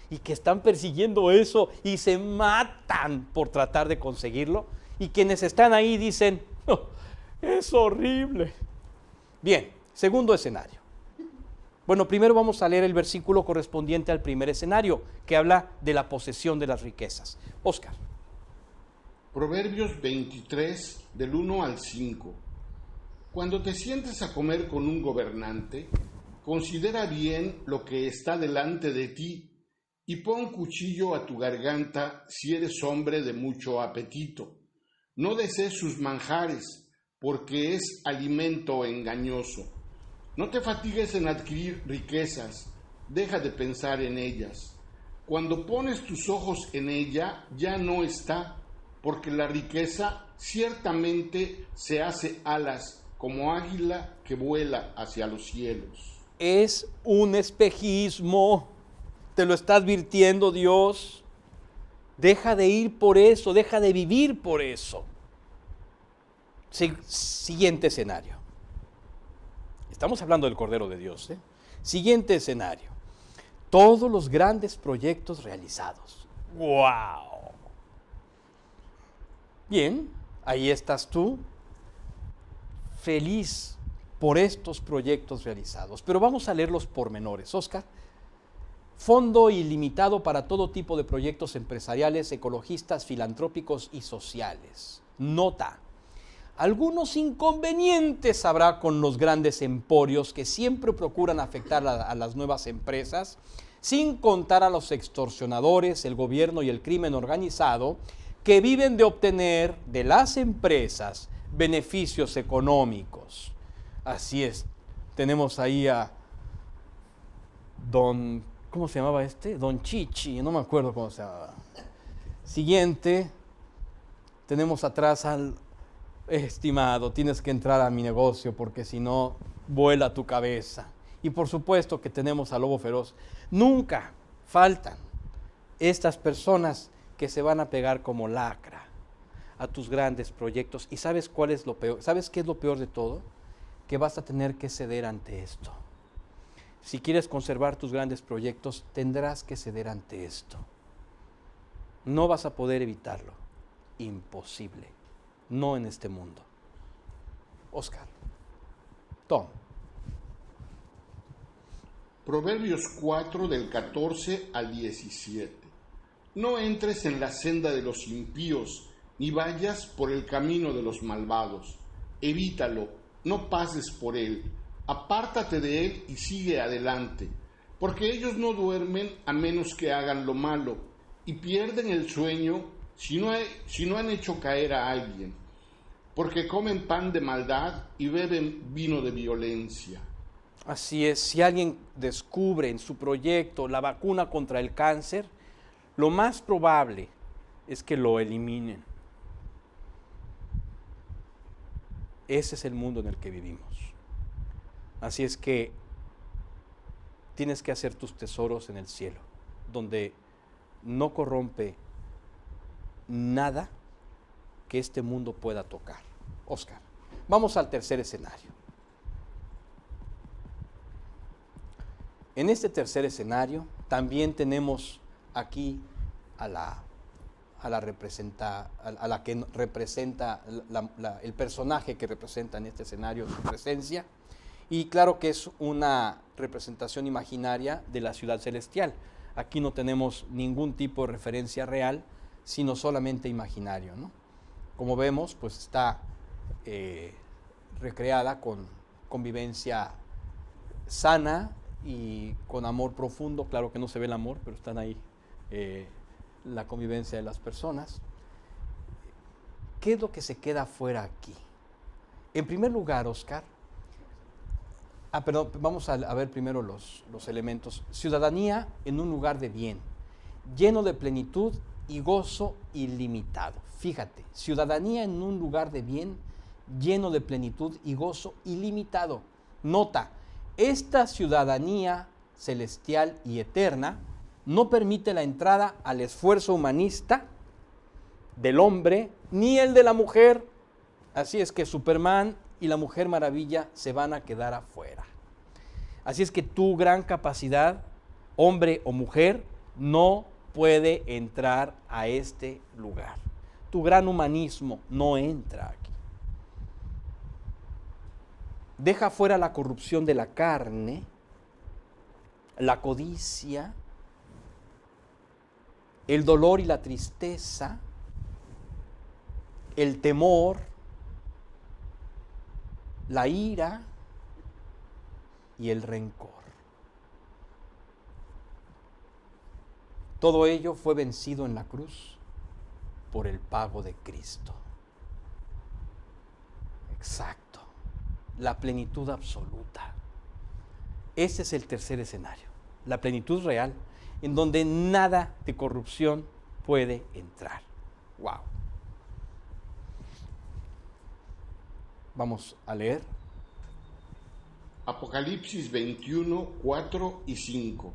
y que están persiguiendo eso y se matan por tratar de conseguirlo, y quienes están ahí dicen, no, es horrible. Bien, segundo escenario. Bueno, primero vamos a leer el versículo correspondiente al primer escenario, que habla de la posesión de las riquezas. Óscar. Proverbios 23, del 1 al 5. Cuando te sientes a comer con un gobernante, considera bien lo que está delante de ti y pon cuchillo a tu garganta si eres hombre de mucho apetito. No desees sus manjares, porque es alimento engañoso. No te fatigues en adquirir riquezas, deja de pensar en ellas. Cuando pones tus ojos en ella, ya no está, porque la riqueza ciertamente se hace alas como águila que vuela hacia los cielos. Es un espejismo, te lo está advirtiendo Dios. Deja de ir por eso, deja de vivir por eso. Siguiente escenario. Estamos hablando del Cordero de Dios, ¿eh? Siguiente escenario. Todos los grandes proyectos realizados. ¡Wow! Bien, ahí estás tú, feliz por estos proyectos realizados. Pero vamos a leer los pormenores. Óscar. Fondo ilimitado para todo tipo de proyectos empresariales, ecologistas, filantrópicos y sociales. Nota. Algunos inconvenientes habrá con los grandes emporios que siempre procuran afectar a las nuevas empresas, sin contar a los extorsionadores, el gobierno y el crimen organizado, que viven de obtener de las empresas beneficios económicos. Así es, tenemos ahí a ¿cómo se llamaba este? Don Chichi, no me acuerdo cómo se llamaba. Siguiente, tenemos atrás al estimado, tienes que entrar a mi negocio porque si no, vuela tu cabeza. Y por supuesto que tenemos al lobo feroz. Nunca faltan estas personas que se van a pegar como lacra a tus grandes proyectos. ¿Y sabes cuál es lo peor? ¿Sabes qué es lo peor de todo? Que vas a tener que ceder ante esto. Si quieres conservar tus grandes proyectos, tendrás que ceder ante esto. No vas a poder evitarlo. Imposible. No en este mundo. Óscar. Tom. Proverbios 4, del 14 al 17. No entres en la senda de los impíos, ni vayas por el camino de los malvados. Evítalo, no pases por él. Apártate de él y sigue adelante, porque ellos no duermen a menos que hagan lo malo, y pierden el sueño si no han hecho caer a alguien, porque comen pan de maldad y beben vino de violencia. Así es, si alguien descubre en su proyecto la vacuna contra el cáncer, lo más probable es que lo eliminen. Ese es el mundo en el que vivimos. Así es que tienes que hacer tus tesoros en el cielo, donde no corrompe nada que este mundo pueda tocar. Oscar, vamos al tercer escenario. En este tercer escenario también tenemos aquí a la que representa el personaje que representa en este escenario su presencia, y claro que es una representación imaginaria de la ciudad celestial. Aquí no tenemos ningún tipo de referencia real, sino solamente imaginario, ¿no? Como vemos, pues está recreada con convivencia sana y con amor profundo. Claro que no se ve el amor, pero están ahí la convivencia de las personas. ¿Qué es lo que se queda fuera aquí? En primer lugar, Oscar, perdón, vamos a ver primero los elementos. Ciudadanía en un lugar de bien, lleno de plenitud y gozo ilimitado. Fíjate, ciudadanía en un lugar de bien, lleno de plenitud y gozo ilimitado. Nota, esta ciudadanía celestial y eterna no permite la entrada al esfuerzo humanista del hombre ni el de la mujer. Así es que Superman y la Mujer Maravilla se van a quedar afuera. Así es que tu gran capacidad, hombre o mujer, no puede entrar a este lugar. Tu gran humanismo no entra aquí. Deja fuera la corrupción de la carne, la codicia, el dolor y la tristeza, el temor, la ira y el rencor. Todo ello fue vencido en la cruz por el pago de Cristo. Exacto. La plenitud absoluta. Ese es el tercer escenario. La plenitud real, en donde nada de corrupción puede entrar. ¡Wow! Vamos a leer. Apocalipsis 21, 4 y 5.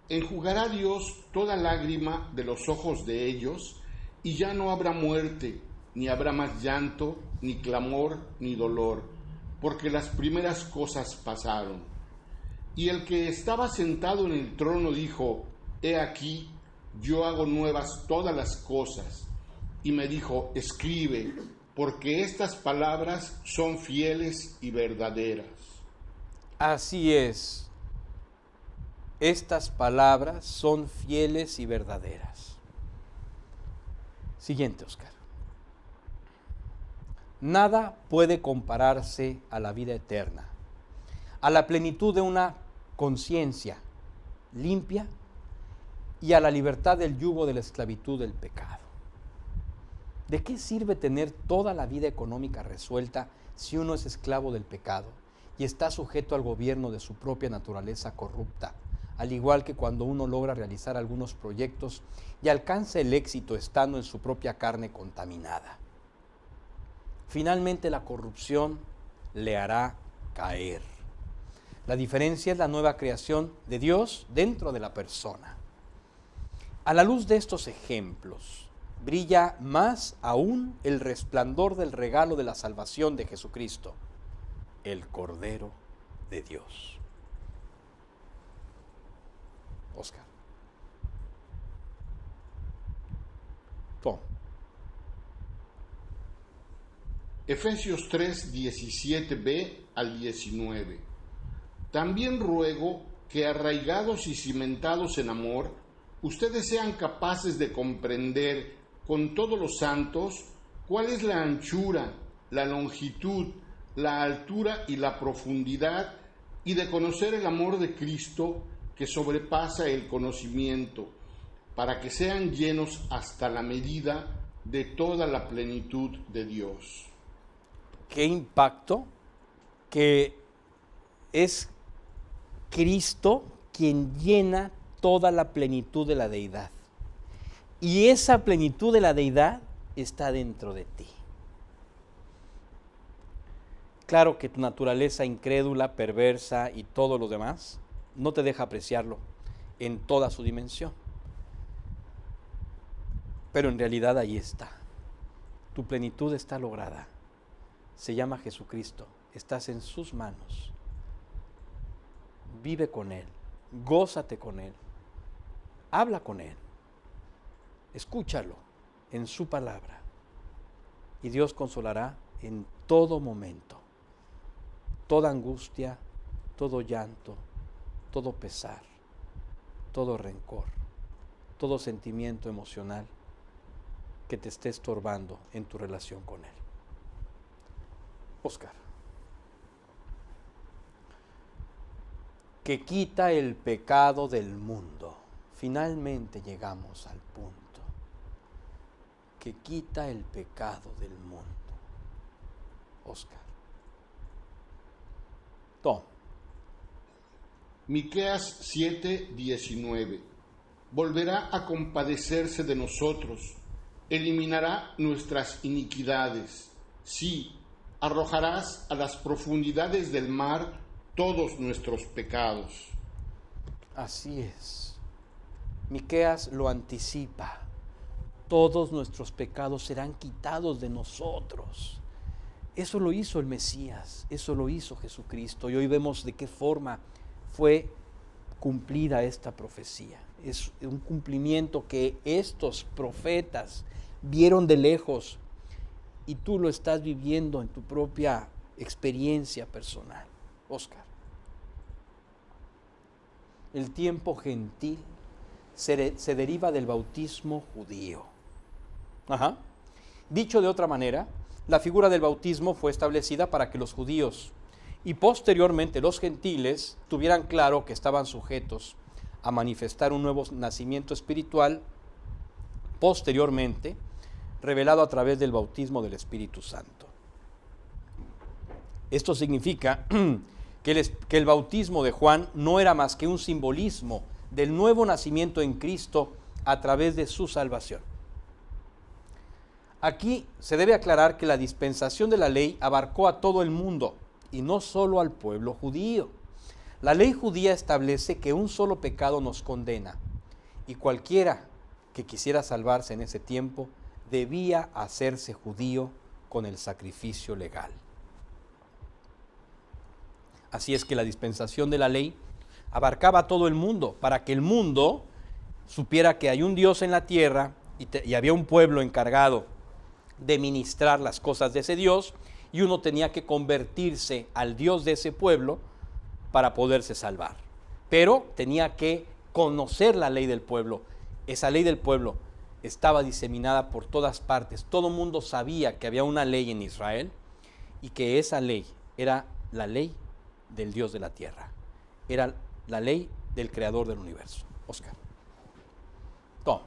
Enjugará Dios toda lágrima de los ojos de ellos, y ya no habrá muerte, ni habrá más llanto, ni clamor, ni dolor, porque las primeras cosas pasaron. Y el que estaba sentado en el trono dijo: He aquí, yo hago nuevas todas las cosas. Y me dijo: Escribe, porque estas palabras son fieles y verdaderas. Así es. Estas palabras son fieles y verdaderas. Siguiente, Oscar. Nada puede compararse a la vida eterna, a la plenitud de una conciencia limpia y a la libertad del yugo de la esclavitud del pecado. ¿De qué sirve tener toda la vida económica resuelta si uno es esclavo del pecado y está sujeto al gobierno de su propia naturaleza corrupta? Al igual que cuando uno logra realizar algunos proyectos y alcanza el éxito estando en su propia carne contaminada. Finalmente la corrupción le hará caer. La diferencia es la nueva creación de Dios dentro de la persona. A la luz de estos ejemplos, brilla más aún el resplandor del regalo de la salvación de Jesucristo, el Cordero de Dios. Oscar. Tom. Efesios 3, 17b al 19. También ruego que, arraigados y cimentados en amor, ustedes sean capaces de comprender con todos los santos cuál es la anchura, la longitud, la altura y la profundidad, y de conocer el amor de Cristo que sobrepasa el conocimiento, para que sean llenos hasta la medida de toda la plenitud de Dios. Qué impacto que es Cristo quien llena toda la plenitud de la deidad. Y esa plenitud de la deidad está dentro de ti. Claro que tu naturaleza incrédula, perversa y todo lo demás no te deja apreciarlo en toda su dimensión. Pero en realidad ahí está. Tu plenitud está lograda. se llama Jesucristo. Estás en sus manos. Vive con Él, gózate con Él, habla con Él, escúchalo en su palabra y Dios consolará en todo momento, toda angustia, todo llanto, todo pesar, todo rencor, todo sentimiento emocional que te esté estorbando en tu relación con Él. Óscar. Que quita el pecado del mundo. Finalmente llegamos al punto. Que quita el pecado del mundo. Óscar. Tom. Miqueas 7:19. Volverá a compadecerse de nosotros, eliminará nuestras iniquidades. Sí, arrojarás a las profundidades del mar todos nuestros pecados. Así es. Miqueas lo anticipa. Todos nuestros pecados serán quitados de nosotros. Eso lo hizo el Mesías, eso lo hizo Jesucristo. Y hoy vemos de qué forma fue cumplida esta profecía. Es un cumplimiento que estos profetas vieron de lejos y tú lo estás viviendo en tu propia experiencia personal. Óscar. El tiempo gentil se deriva del bautismo judío. Ajá. Dicho de otra manera, la figura del bautismo fue establecida para que los judíos y posteriormente los gentiles tuvieran claro que estaban sujetos a manifestar un nuevo nacimiento espiritual posteriormente, revelado a través del bautismo del Espíritu Santo. Esto significa que el bautismo de Juan no era más que un simbolismo del nuevo nacimiento en Cristo a través de su salvación. Aquí se debe aclarar que la dispensación de la ley abarcó a todo el mundo y no solo al pueblo judío. La ley judía establece que un solo pecado nos condena y cualquiera que quisiera salvarse en ese tiempo debía hacerse judío con el sacrificio legal. Así es que la dispensación de la ley abarcaba a todo el mundo, para que el mundo supiera que hay un Dios en la tierra y había un pueblo encargado de ministrar las cosas de ese Dios, y uno tenía que convertirse al Dios de ese pueblo para poderse salvar. Pero tenía que conocer la ley del pueblo. Esa ley del pueblo estaba diseminada por todas partes. Todo el mundo sabía que había una ley en Israel y que esa ley era la ley del Dios de la tierra. Era la ley del creador del universo. Óscar. Toma.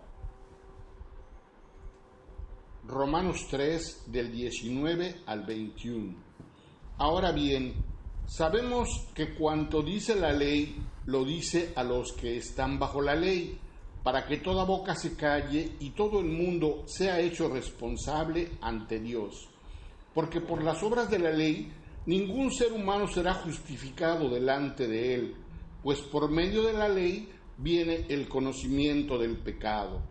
Romanos 3, del 19 al 21. Ahora bien, sabemos que cuanto dice la ley, lo dice a los que están bajo la ley, para que toda boca se calle y todo el mundo sea hecho responsable ante Dios. Porque por las obras de la ley, ningún ser humano será justificado delante de él, pues por medio de la ley viene el conocimiento del pecado.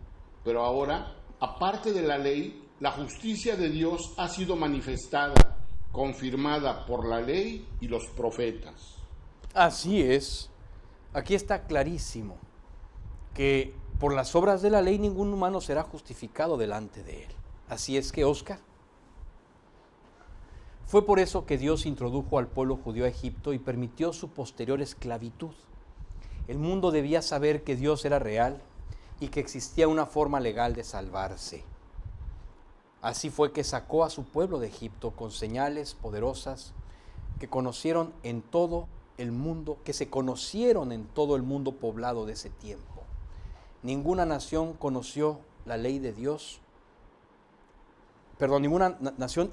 Pero ahora, aparte de la ley, la justicia de Dios ha sido manifestada, confirmada por la ley y los profetas. Así es. Aquí está clarísimo que por las obras de la ley ningún humano será justificado delante de él. Así es que, Óscar, fue por eso que Dios introdujo al pueblo judío a Egipto y permitió su posterior esclavitud. El mundo debía saber que Dios era real y que existía una forma legal de salvarse. Así fue que sacó a su pueblo de Egipto con señales poderosas que conocieron en todo el mundo, que se conocieron en todo el mundo poblado de ese tiempo. Ninguna nación conoció la ley de Dios. Ninguna nación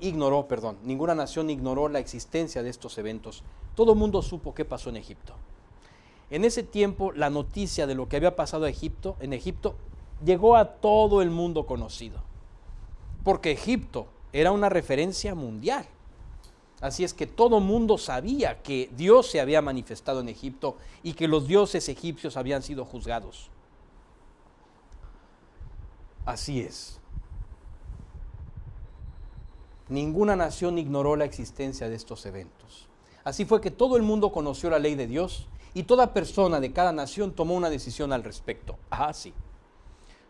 ignoró la existencia de estos eventos. Todo el mundo supo qué pasó en Egipto. En ese tiempo, la noticia de lo que había pasado en Egipto llegó a todo el mundo conocido. Porque Egipto era una referencia mundial. Así es que todo el mundo sabía que Dios se había manifestado en Egipto y que los dioses egipcios habían sido juzgados. Así es. Ninguna nación ignoró la existencia de estos eventos. Así fue que todo el mundo conoció la ley de Dios y toda persona de cada nación tomó una decisión al respecto. Sí.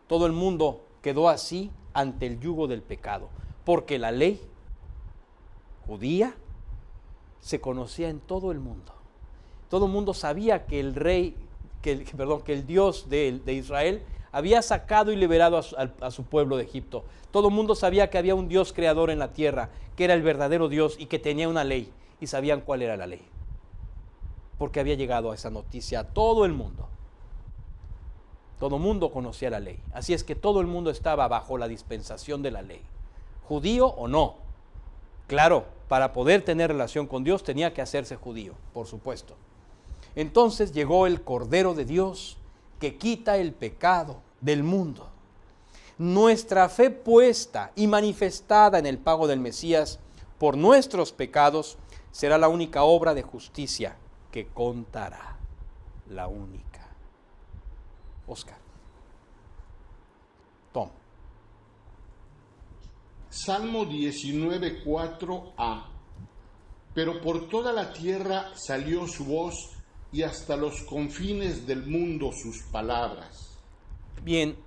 Todo el mundo quedó así ante el yugo del pecado, porque la ley judía se conocía en todo el mundo. Todo el mundo sabía que el Dios de Israel había sacado y liberado a su pueblo de Egipto. Todo el mundo sabía que había un Dios creador en la tierra, que era el verdadero Dios y que tenía una ley, y sabían cuál era la ley, porque había llegado a esa noticia a todo el mundo. Todo el mundo conocía la ley, así es que todo el mundo estaba bajo la dispensación de la ley, judío o no. Claro, para poder tener relación con Dios tenía que hacerse judío, por supuesto. Entonces llegó el Cordero de Dios que quita el pecado del mundo. Nuestra fe puesta y manifestada en el pago del Mesías por nuestros pecados será la única obra de justicia que contará. La única. Oscar. Tom. Salmo 19, 4a. Pero por toda la tierra salió su voz y hasta los confines del mundo sus palabras. Bien,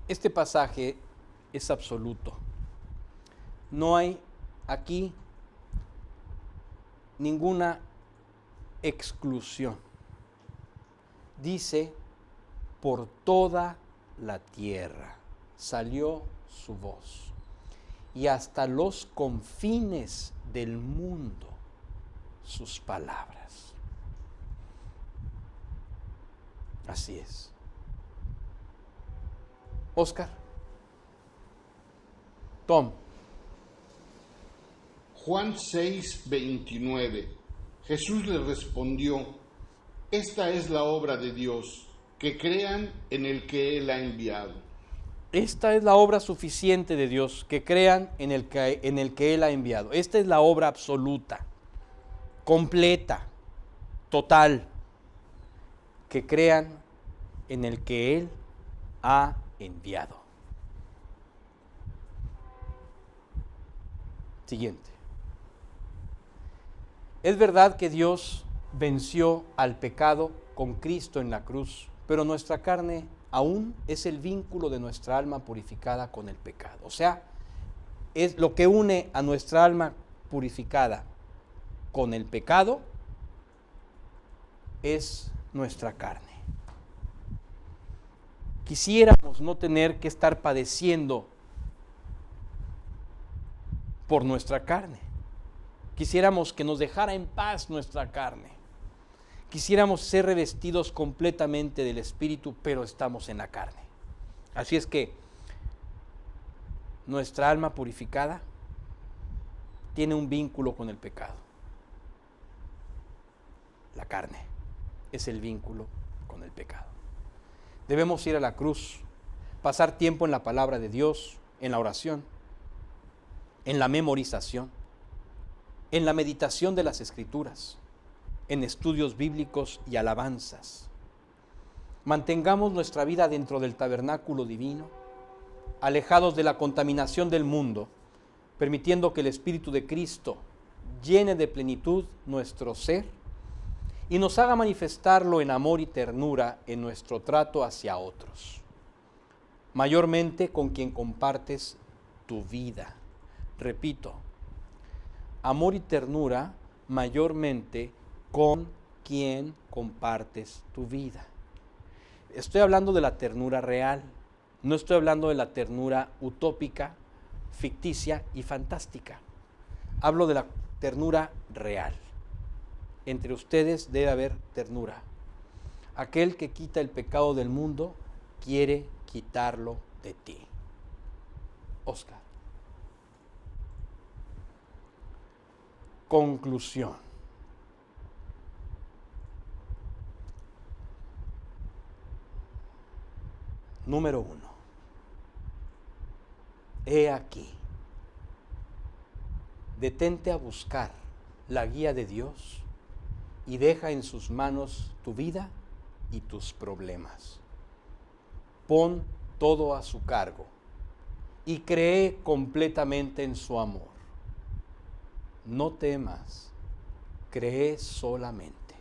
este pasaje es absoluto. No hay aquí ninguna exclusión. Dice, por toda la tierra salió su voz y hasta los confines del mundo sus palabras. Así es. Oscar. Tom. Juan 6, 29. Jesús le respondió: esta es la obra de Dios, que crean en el que Él ha enviado. Esta es la obra suficiente de Dios, que crean en el que Él ha enviado. Esta es la obra absoluta, completa, total, que crean en el que Él ha enviado. Siguiente. Es verdad que Dios venció al pecado con Cristo en la cruz, pero nuestra carne aún es el vínculo de nuestra alma purificada con el pecado. O sea, es lo que une a nuestra alma purificada con el pecado, es nuestra carne. Quisiéramos no tener que estar padeciendo por nuestra carne. Quisiéramos que nos dejara en paz nuestra carne. Quisiéramos ser revestidos completamente del Espíritu, pero estamos en la carne. Así es que nuestra alma purificada tiene un vínculo con el pecado. La carne es el vínculo con el pecado. Debemos ir a la cruz, pasar tiempo en la palabra de Dios, en la oración, en la memorización, en la meditación de las Escrituras, en estudios bíblicos y alabanzas. Mantengamos nuestra vida dentro del tabernáculo divino, alejados de la contaminación del mundo, permitiendo que el Espíritu de Cristo llene de plenitud nuestro ser y nos haga manifestarlo en amor y ternura en nuestro trato hacia otros, mayormente con quien compartes tu vida. Repito, amor y ternura mayormente con quien compartes tu vida. Estoy hablando de la ternura real, no estoy hablando de la ternura utópica, ficticia y fantástica. Hablo de la ternura real. Entre ustedes debe haber ternura. Aquel que quita el pecado del mundo quiere quitarlo de ti. Oscar. Conclusión. Número 1. He aquí. Detente a buscar la guía de Dios y deja en sus manos tu vida y tus problemas. Pon todo a su cargo y cree completamente en su amor. no temas, cree solamente.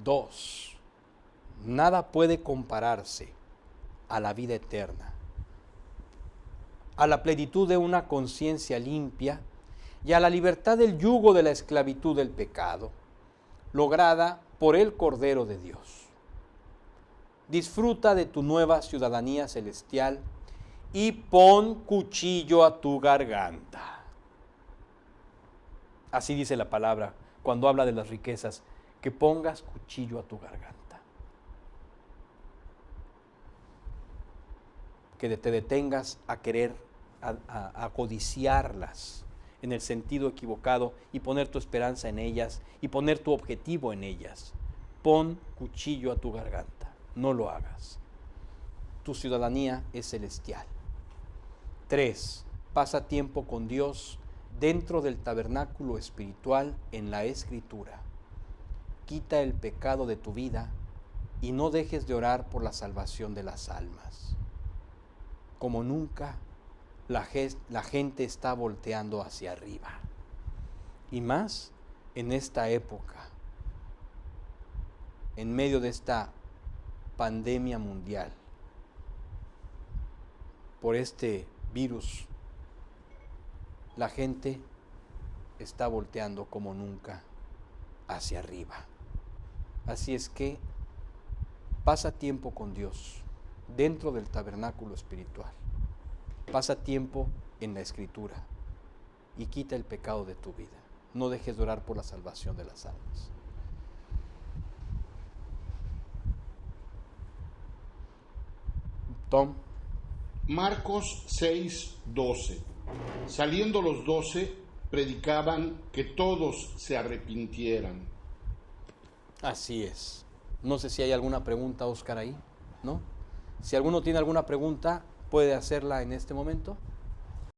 2. Nada puede compararse a la vida eterna, a la plenitud de una conciencia limpia y a la libertad del yugo de la esclavitud del pecado, lograda por el Cordero de Dios. Disfruta de tu nueva ciudadanía celestial y pon cuchillo a tu garganta. Así dice la palabra cuando habla de las riquezas, que pongas cuchillo a tu garganta. Que te detengas a querer, a codiciarlas en el sentido equivocado y poner tu esperanza en ellas y poner tu objetivo en ellas. Pon cuchillo a tu garganta, no lo hagas. Tu ciudadanía es celestial. 3. Pasa tiempo con Dios dentro del tabernáculo espiritual en la Escritura. Quita el pecado de tu vida y no dejes de orar por la salvación de las almas. Como nunca, la gente está volteando hacia arriba. Y más en esta época, en medio de esta pandemia mundial, por este virus, la gente está volteando como nunca hacia arriba. Así es que pasa tiempo con Dios dentro del tabernáculo espiritual. Pasa tiempo en la Escritura y quita el pecado de tu vida. No dejes de orar por la salvación de las almas. Tom. Marcos 6:12. Saliendo los 12, predicaban que todos se arrepintieran. Así es. No sé si hay alguna pregunta, Óscar, ahí, ¿no? Si alguno tiene alguna pregunta, puede hacerla en este momento.